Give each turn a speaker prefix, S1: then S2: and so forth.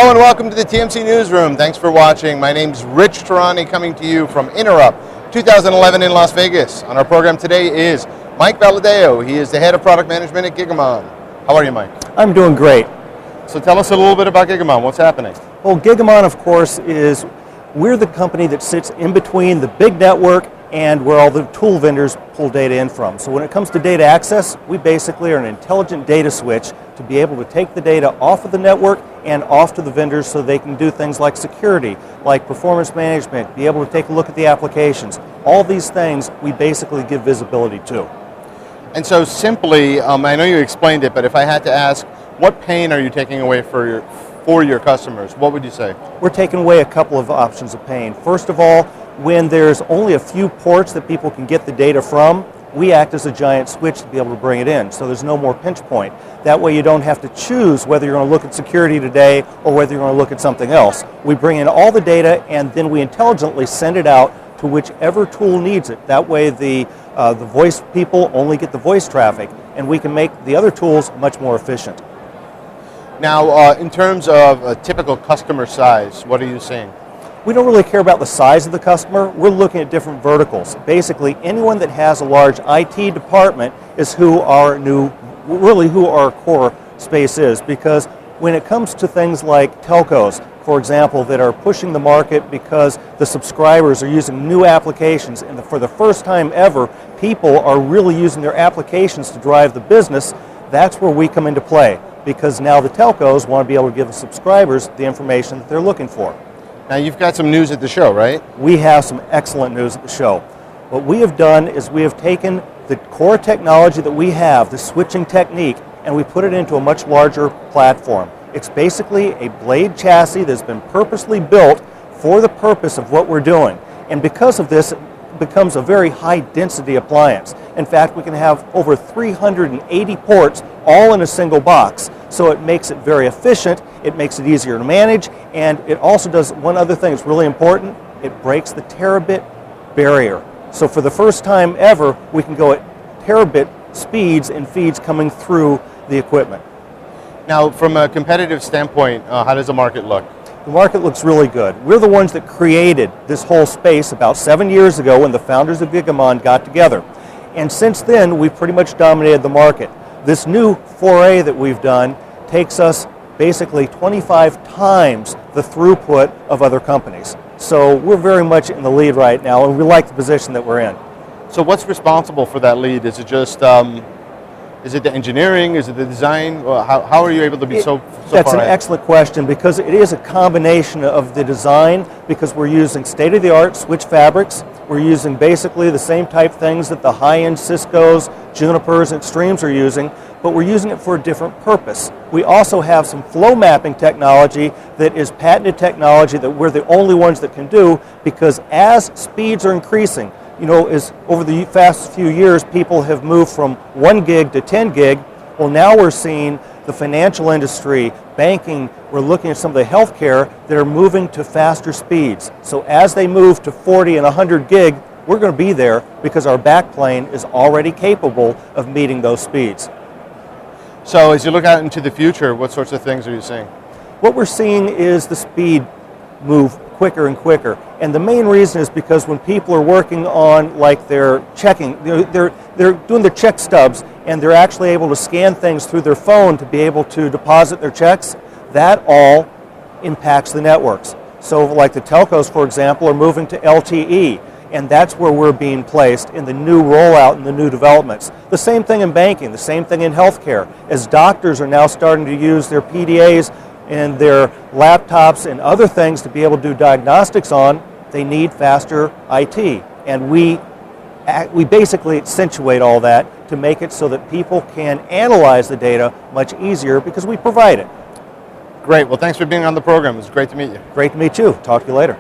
S1: Hello and welcome to the TMC Newsroom. Thanks for watching. My name's Rich Tehrani, coming to you from Interrupt 2011 in Las Vegas. On our program today is Mike Valladao. He is the head of product management at Gigamon. How are you, Mike?
S2: I'm doing great.
S1: So tell us a little bit about Gigamon. What's happening?
S2: Well, Gigamon, of course, we're the company that sits in between the big network and where all the tool vendors pull data in from. So when it comes to data access, we basically are an intelligent data switch to be able to take the data off of the network and off to the vendors so they can do things like security, like performance management, be able to take a look at the applications. All these things we basically give visibility to.
S1: And so simply, I know you explained it, but if I had to ask, what pain are you taking away for your customers? What would you say?
S2: We're taking away a couple of options of pain. First of all, when there's only a few ports that people can get the data from, we act as a giant switch to be able to bring it in, so there's no more pinch point. That way you don't have to choose whether you're going to look at security today or whether you're going to look at something else. We bring in all the data and then we intelligently send it out to whichever tool needs it. That way the voice people only get the voice traffic, and we can make the other tools much more efficient.
S1: Now, in terms of a typical customer size, what are you seeing?
S2: We don't really care about the size of the customer. We're looking at different verticals. Basically, anyone that has a large IT department is who our core space is, because when it comes to things like telcos, for example, that are pushing the market because the subscribers are using new applications, and for the first time ever, people are really using their applications to drive the business, that's where we come into play, because now the telcos want to be able to give the subscribers the information that they're looking for.
S1: Now, you've got some news at the show, right?
S2: We have some excellent news at the show. What we have done is we have taken the core technology that we have, the switching technique, and we put it into a much larger platform. It's basically a blade chassis that's been purposely built for the purpose of what we're doing. And because of this, it becomes a very high density appliance. In fact, we can have over 380 ports all in a single box. So it makes it very efficient, it makes it easier to manage, and it also does one other thing that's really important: it breaks the terabit barrier. So for the first time ever, we can go at terabit speeds and feeds coming through the equipment.
S1: Now, from a competitive standpoint, how does the market look?
S2: The market looks really good. We're the ones that created this whole space about 7 years ago when the founders of Gigamon got together. And since then, we've pretty much dominated the market. This new foray that we've done takes us basically 25 times the throughput of other companies. So we're very much in the lead right now, and we like the position that we're in.
S1: So what's responsible for that lead? Is it just, is it the engineering? Is it the design? How are you able to be so
S2: That's
S1: far
S2: an
S1: ahead?
S2: excellent question, because it is a combination of the design, because we're using state-of-the-art switch fabrics. We're using basically the same type things that the high-end Cisco's, Junipers, and Extremes are using, but we're using it for a different purpose. We also have some flow mapping technology that is patented technology that we're the only ones that can do, because as speeds are increasing, you know, as over the past few years, people have moved from 1 gig to 10 gig. Well, now we're seeing the financial industry, banking, we're looking at some of the healthcare that are moving to faster speeds. So as they move to 40 and 100 gig, we're going to be there because our backplane is already capable of meeting those speeds.
S1: So as you look out into the future, what sorts of things are you seeing?
S2: What we're seeing is the speed move quicker and quicker. And the main reason is because when people are working on, like, their checking, they're doing their check stubs, and they're actually able to scan things through their phone to be able to deposit their checks, that all impacts the networks. So like the telcos, for example, are moving to LTE, and that's where we're being placed in the new rollout and the new developments. The same thing in banking, the same thing in healthcare. As doctors are now starting to use their PDAs and their laptops and other things to be able to do diagnostics on, they need faster IT. And we basically accentuate all that to make it so that people can analyze the data much easier because we provide it.
S1: Great. Well, thanks for being on the program. It was great to meet you.
S2: Great to meet you. Talk to you later.